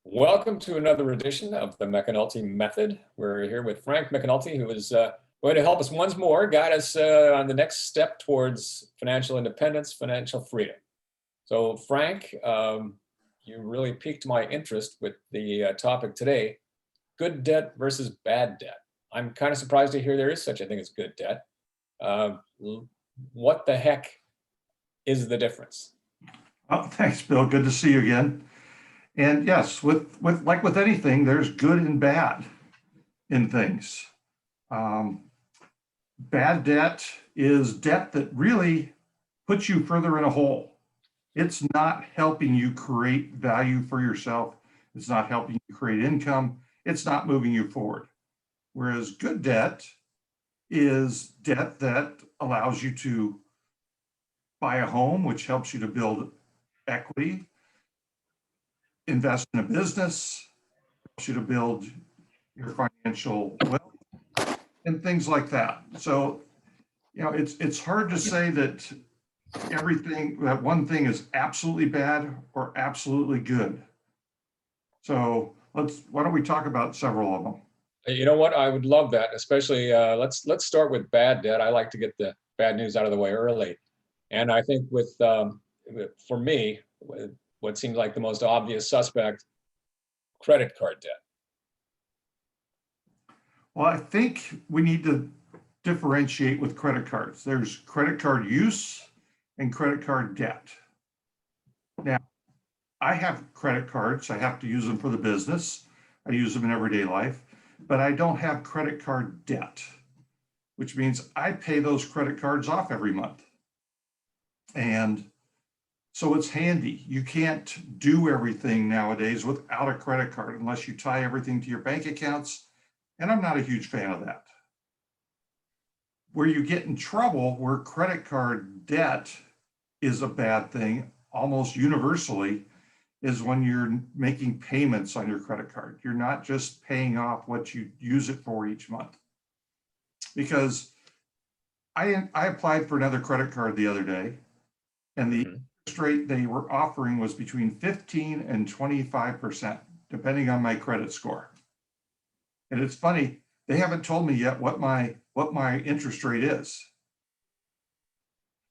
Welcome to another edition of the McEnulty Method. We're here with Frank McEnulty, who is going to help us once more, guide us on the next step towards financial independence, financial freedom. So, Frank, you really piqued my interest with the topic today, good debt versus bad debt. I'm kind of surprised to hear there is such a thing as good debt. Uh, what the heck is the difference? Oh, thanks, Bill. Good to see you again. And yes, with anything, there's good and bad in things. Bad debt is debt that really puts you further in a hole. It's not helping you create value for yourself. It's not helping you create income. It's not moving you forward. Whereas good debt is debt that allows you to buy a home, which helps you to build equity, invest in a business, helps you to build your financial wealth, and things like that. So, it's hard to say that that one thing is absolutely bad or absolutely good. So why don't we talk about several of them? You know what? I would love that, especially let's start with bad debt. I like to get the bad news out of the way early. And I think for me, what seems like the most obvious suspect, credit card debt. Well, I think we need to differentiate with credit cards. There's credit card use and credit card debt. Now, I have credit cards. I have to use them for the business. I use them in everyday life, but I don't have credit card debt, which means I pay those credit cards off every month. And so it's handy. You can't do everything nowadays without a credit card unless you tie everything to your bank accounts. And I'm not a huge fan of that. Where you get in trouble, where credit card debt is a bad thing, almost universally, is when you're making payments on your credit card. You're not just paying off what you use it for each month. Because I applied for another credit card the other day, and the interest rate they were offering was between 15 and 25%, depending on my credit score. And it's funny, they haven't told me yet what my interest rate is.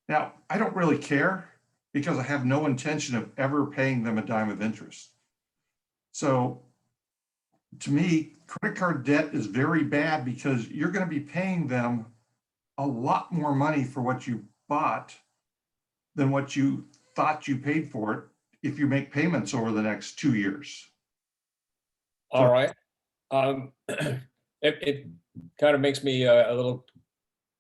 Now, I don't really care because I have no intention of ever paying them a dime of interest. So to me, credit card debt is very bad because you're going to be paying them a lot more money for what you bought than what you thought you paid for it if you make payments over the next 2 years. All right. It kind of makes me a little,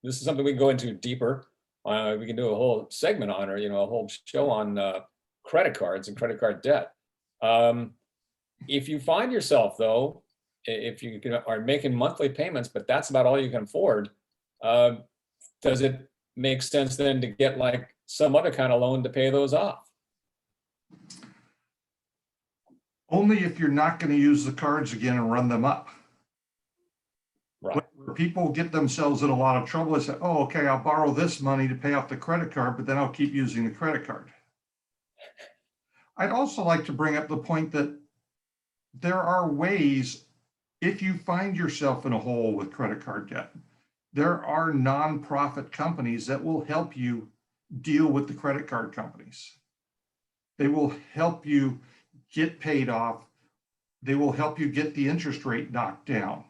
this is something we can go into deeper. We can do a whole segment on, or, a whole show on credit cards and credit card debt. If you find yourself, though, if you are making monthly payments, but that's about all you can afford, does it make sense then to get like some other kind of loan to pay those off? Only if you're not going to use the cards again and run them up. Right. Where people get themselves in a lot of trouble, they say, oh, okay, I'll borrow this money to pay off the credit card, but then I'll keep using the credit card. I'd also like to bring up the point that there are ways, if you find yourself in a hole with credit card debt, there are nonprofit companies that will help you deal with the credit card companies. They will help you get paid off. They will help you get the interest rate knocked down.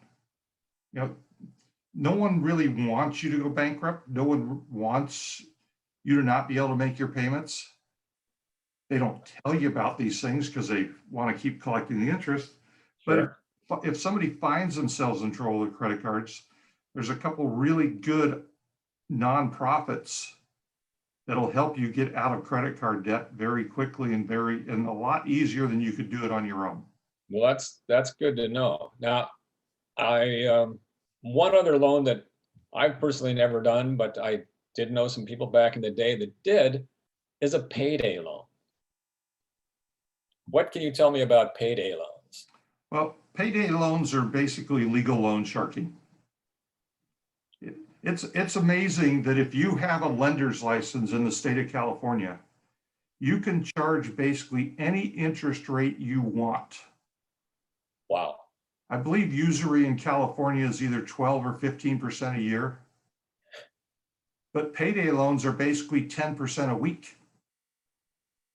No one really wants you to go bankrupt. No one wants you to not be able to make your payments. They don't tell you about these things because they want to keep collecting the interest. Sure. But if somebody finds themselves in trouble with credit cards, there's a couple really good nonprofits that'll help you get out of credit card debt very quickly and a lot easier than you could do it on your own. Well, that's good to know. Now, one other loan that I've personally never done, but I did know some people back in the day that did, is a payday loan. What can you tell me about payday loans? Well, payday loans are basically legal loan sharking. It's amazing that if you have a lender's license in the state of California, you can charge basically any interest rate you want Wow. I believe usury in California is either 12 or 15% a year. But payday loans are basically 10% a week,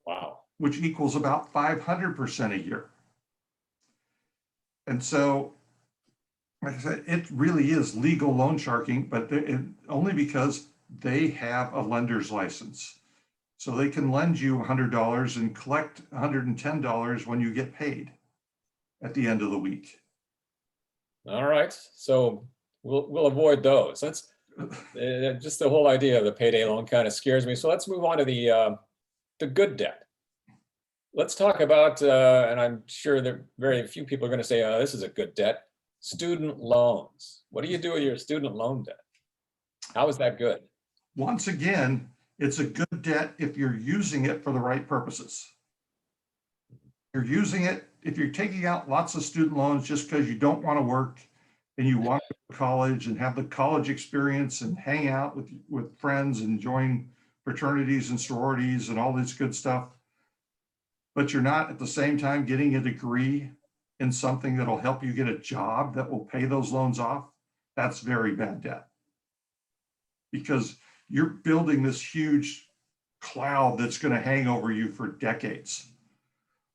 Wow. which equals about 500% a year. And so, like I said, it really is legal loan sharking, but only because they have a lender's license. So they can lend you $100 and collect $110 when you get paid at the end of the week. All right. So we'll avoid those. That's just the whole idea of the payday loan kind of scares me. So let's move on to the good debt. Let's talk about, and I'm sure that very few people are going to say, oh, this is a good debt, student loans. What do you do with your student loan debt? How is that good? Once again, it's a good debt if you're using it for the right purposes. You're using it, if you're taking out lots of student loans just because you don't want to work and you want to go to college and have the college experience and hang out with friends and join fraternities and sororities and all this good stuff, but you're not at the same time getting a degree in something that'll help you get a job that will pay those loans off, that's very bad debt. Because you're building this huge cloud that's going to hang over you for decades.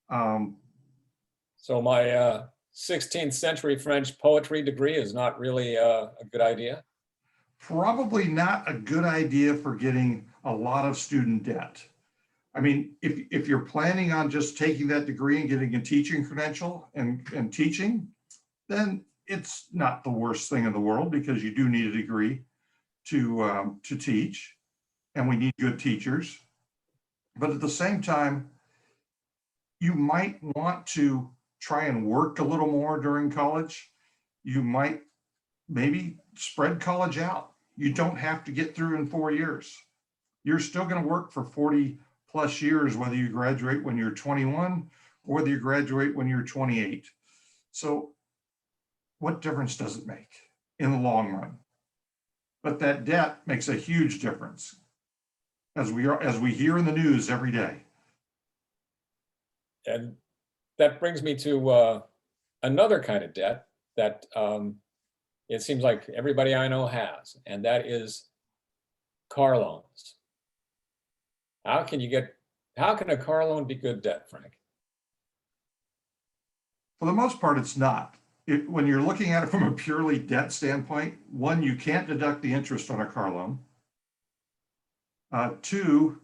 So my 16th century French poetry degree is not really a good idea? Probably not a good idea for getting a lot of student debt. I mean, if you're planning on just taking that degree and getting a teaching credential and teaching, then it's not the worst thing in the world because you do need a degree to teach, and we need good teachers. But at the same time, you might want to try and work a little more during college. You might maybe spread college out. You don't have to get through in 4 years. You're still going to work for 40 plus years, whether you graduate when you're 21 or whether you graduate when you're 28. So what difference does it make in the long run? But that debt makes a huge difference, as we hear in the news every day. And that brings me to another kind of debt that it seems like everybody I know has, and that is car loans. How can a car loan be good debt, Frank? For the most part, it's not. When you're looking at it from a purely debt standpoint, one, you can't deduct the interest on a car loan. Two,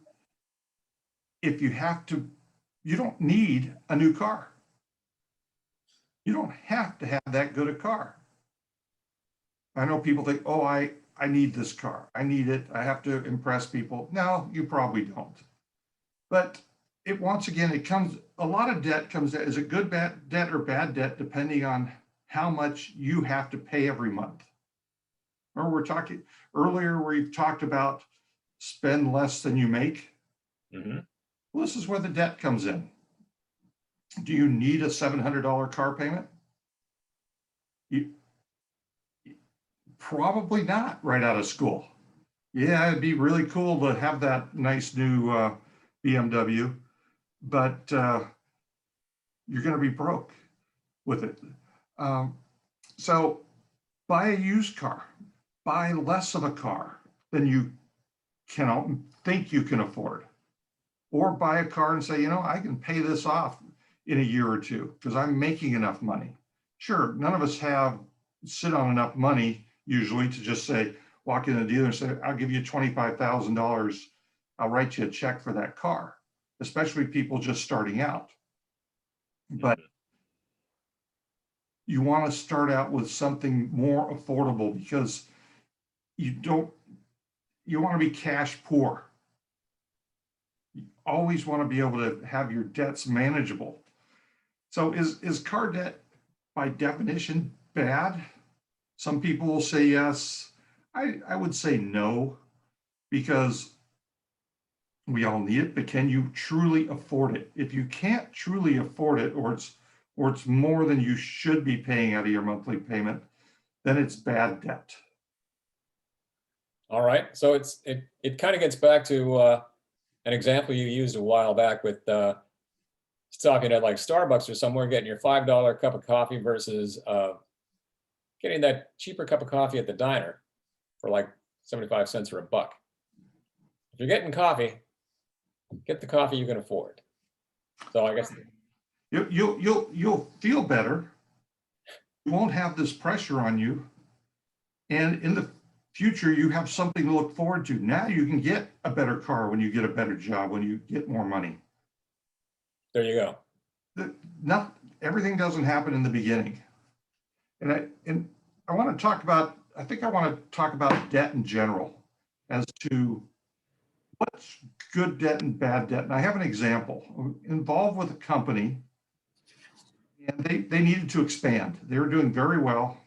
if you have to, you don't need a new car. You don't have to have that good a car. I know people think, oh, I need this car. I need it. I have to impress people. No, you probably don't. But once again, a lot of debt comes, is it good bad debt or bad debt, depending on how much you have to pay every month. Remember, we're talking earlier, we've talked about spend less than you make. Mm-hmm. Well, this is where the debt comes in. Do you need a $700 car payment? Probably not right out of school. Yeah, it'd be really cool to have that nice new BMW, but you're going to be broke with it. So buy a used car, buy less of a car than you think you can afford, or buy a car and say, I can pay this off in a year or two because I'm making enough money. Sure, none of us sit on enough money usually to just say, walk in the dealer and say, I'll give you $25,000. I'll write you a check for that car, especially people just starting out. But you want to start out with something more affordable because you want to be cash poor. You always want to be able to have your debts manageable. So is car debt by definition bad? Some people will say yes. I would say no, because we all need it, but can you truly afford it? If you can't truly afford it, or it's more than you should be paying out of your monthly payment, then it's bad debt. All right. So it kind of gets back to an example you used a while back with talking at like Starbucks or somewhere, getting your $5 cup of coffee versus getting that cheaper cup of coffee at the diner for like 75 cents or a buck. If you're getting coffee, get the coffee you can afford. So I guess You'll feel better. You won't have this pressure on you. And in the future, you have something to look forward to. Now you can get a better car when you get a better job, when you get more money. there you go. Not everything doesn't happen in the beginning. And I want to talk about, I think I want to talk about debt in general as to what's good debt and bad debt. And I have an example. I'm involved with a company, and they needed to expand. They were doing very well.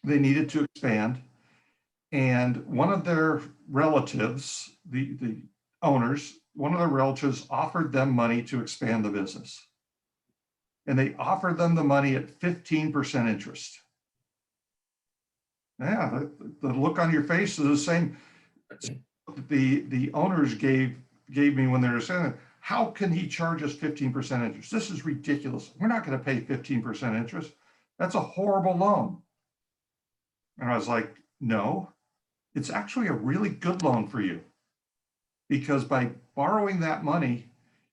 They needed to expand. And one of their relatives, the owners, one of their relatives offered them money to expand the business. And they offered them the money at 15% interest. Yeah, the look on your face is the same. The owners gave me when they were saying, how can he charge us 15% interest? This is ridiculous. We're not going to pay 15% interest. That's a horrible loan. And I was like, no, it's actually a really good loan for you, because by borrowing that money,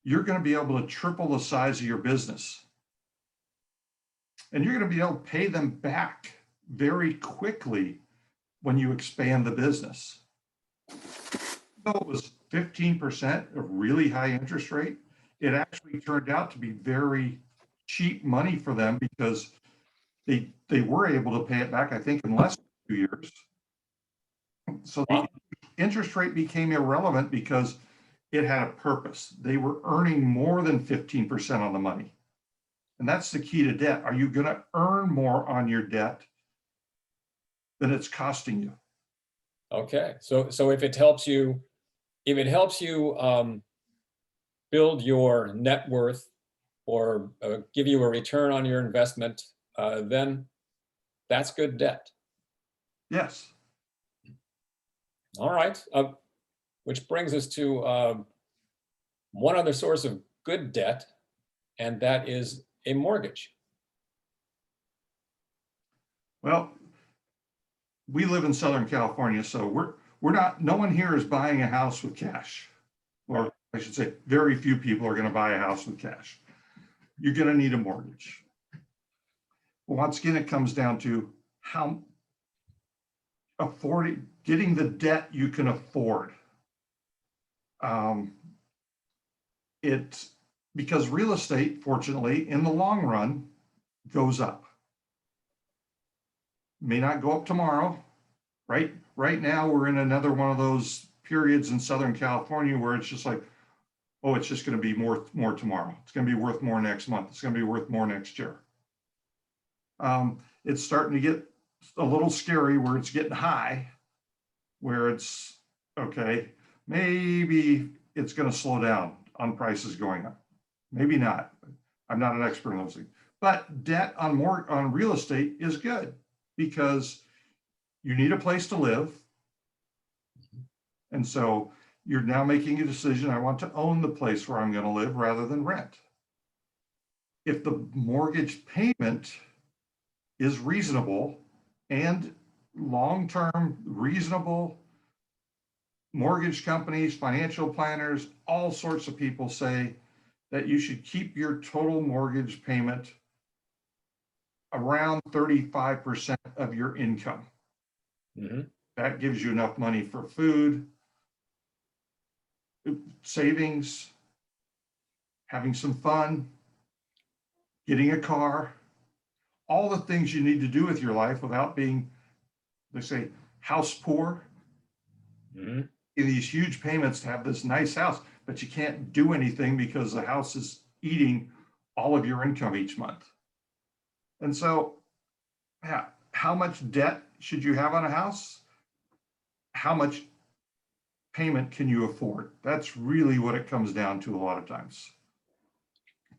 you're going to be able to triple the size of your business. And you're going to be able to pay them back very quickly when you expand the business. So it was 15%, a really high interest rate. It actually turned out to be very cheap money for them, because they were able to pay it back, I think, in less than 2 years. So the interest rate became irrelevant because it had a purpose. They were earning more than 15% on the money. And that's the key to debt. Are you going to earn more on your debt than it's costing you? Okay, so if it helps you, build your net worth or give you a return on your investment, then that's good debt. Yes. All right, which brings us to one other source of good debt, and that is a mortgage. Well, we live in Southern California, so we're not, no one here is buying a house with cash. Or I should say, very few people are going to buy a house with cash. You're going to need a mortgage. Well, once again, it comes down to how getting the debt you can afford. Because real estate, fortunately, in the long run, goes up. May not go up tomorrow, right? Right now, we're in another one of those periods in Southern California where it's just like, oh, it's just going to be more tomorrow. It's going to be worth more next month. It's going to be worth more next year. It's starting to get a little scary where it's getting high, where it's, okay, maybe it's going to slow down on prices going up. Maybe not. I'm not an expert in those things. But debt on real estate is good, because you need a place to live. And so you're now making a decision. I want to own the place where I'm going to live rather than rent. If the mortgage payment is reasonable, and long-term reasonable, mortgage companies, financial planners, all sorts of people say that you should keep your total mortgage payment around 35% of your income. Mm-hmm. That gives you enough money for food, savings, having some fun, getting a car, all the things you need to do with your life without being, they say, house poor. Mm-hmm. In these huge payments to have this nice house, but you can't do anything because the house is eating all of your income each month. And so, yeah, how much debt should you have on a house? How much payment can you afford? That's really what it comes down to a lot of times.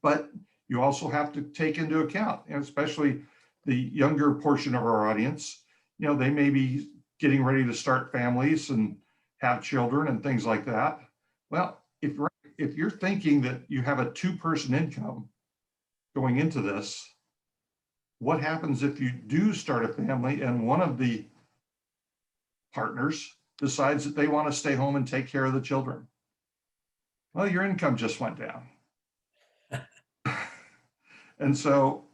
But you also have to take into account, and especially the younger portion of our audience, they may be getting ready to start families and have children and things like that. Well, if if you're thinking that you have a 2-person income going into this, what happens if you do start a family and one of the partners decides that they want to stay home and take care of the children? Well, your income just went down. And so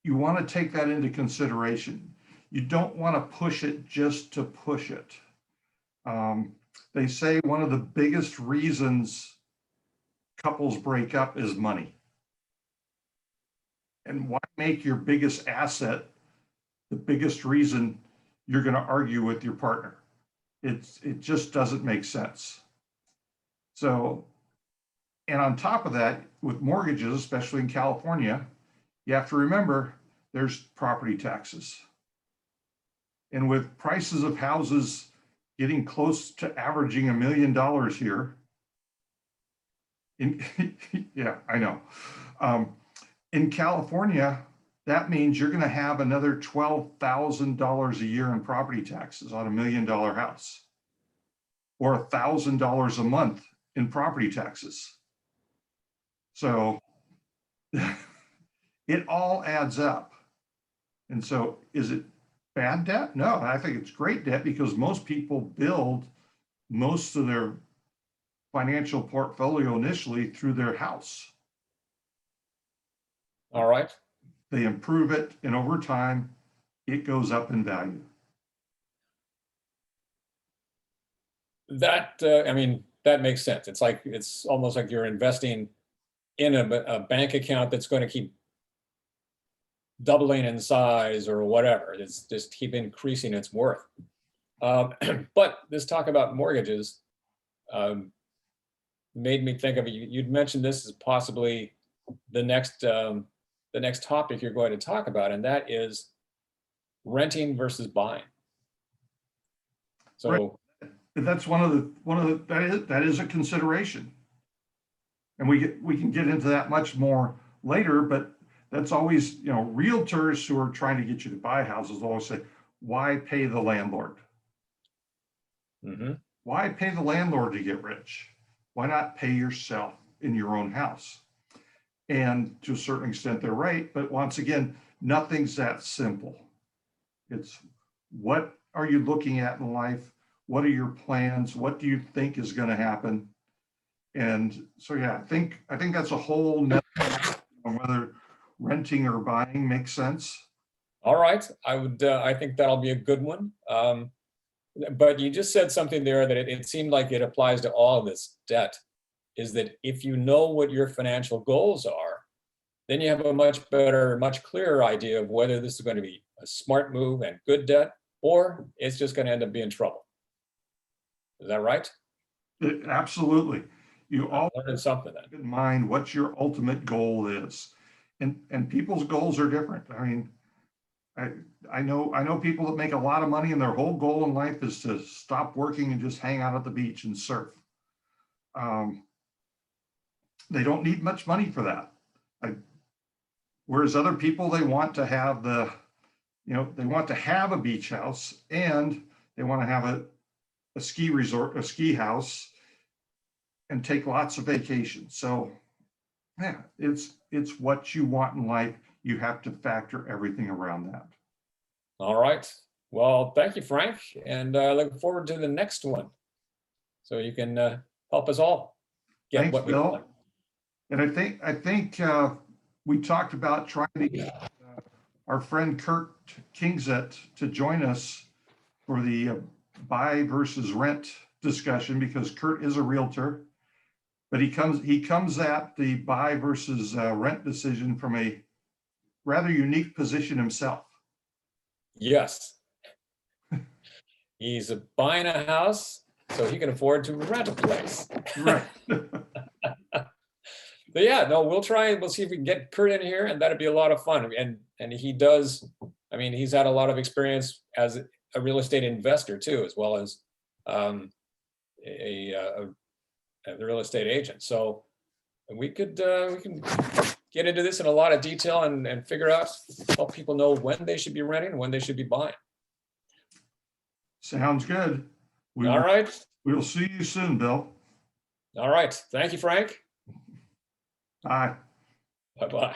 you want to take that into consideration. You don't want to push it just to push it. They say one of the biggest reasons couples break up is money. And why make your biggest asset the biggest reason you're going to argue with your partner? It just doesn't make sense. So, and on top of that, with mortgages, especially in California, you have to remember there's property taxes. And with prices of houses getting close to averaging $1 million here, yeah, I know. In California, that means you're going to have another $12,000 a year in property taxes on $1 million house, or $1,000 a month in property taxes. So it all adds up. And so is it bad debt? No, I think it's great debt, because most people build most of their financial portfolio initially through their house. All right. They improve it, and over time, it goes up in value. That, I mean, that makes sense. It's almost like you're investing in a bank account that's going to keep doubling in size or whatever. It's just keep increasing its worth. But this talk about mortgages made me think of it. You'd mentioned this as possibly the next topic you're going to talk about, and that is renting versus buying. So right. That's one of the that is a consideration, and we can get into that much more later. But that's always, realtors who are trying to get you to buy houses always say, why pay the landlord? Mm-hmm. Why pay the landlord to get rich? Why not pay yourself in your own house? And to a certain extent, they're right. But once again, nothing's that simple. It's, what are you looking at in life? What are your plans? What do you think is going to happen? And so, yeah, I think that's a whole nother on whether renting or buying makes sense. All right. I think that'll be a good one. But you just said something there that it seemed like it applies to all of this debt, is that if you know what your financial goals are, then you have a much better, much clearer idea of whether this is going to be a smart move and good debt, or it's just going to end up being trouble. Is that right? Absolutely. You all learned something then. In mind what your ultimate goal is. And people's goals are different. I mean, I know people that make a lot of money and their whole goal in life is to stop working and just hang out at the beach and surf. They don't need much money for that. Whereas other people, they want to have they want to have a beach house, and they want to have a ski resort, a ski house, and take lots of vacations. So yeah, it's what you want in life. You have to factor everything around that. All right. Well, thank you, Frank. And I look forward to the next one. So you can help us all get Thanks, what we Bill. want. And I think we talked about trying to get our friend Kurt Kingset to join us for the buy versus rent discussion, because Kurt is a realtor, but he comes at the buy versus rent decision from a rather unique position himself. Yes. He's buying a house so he can afford to rent a place. Right. But yeah, no, we'll see if we can get Kurt in here, and that'd be a lot of fun. And he does, I mean, he's had a lot of experience as a real estate investor too, as well as a real estate agent. So we can get into this in a lot of detail and figure out, help people know when they should be renting and when they should be buying. Sounds good. All right. We'll see you soon, Bill. All right. Thank you, Frank. Aye. Bye-bye.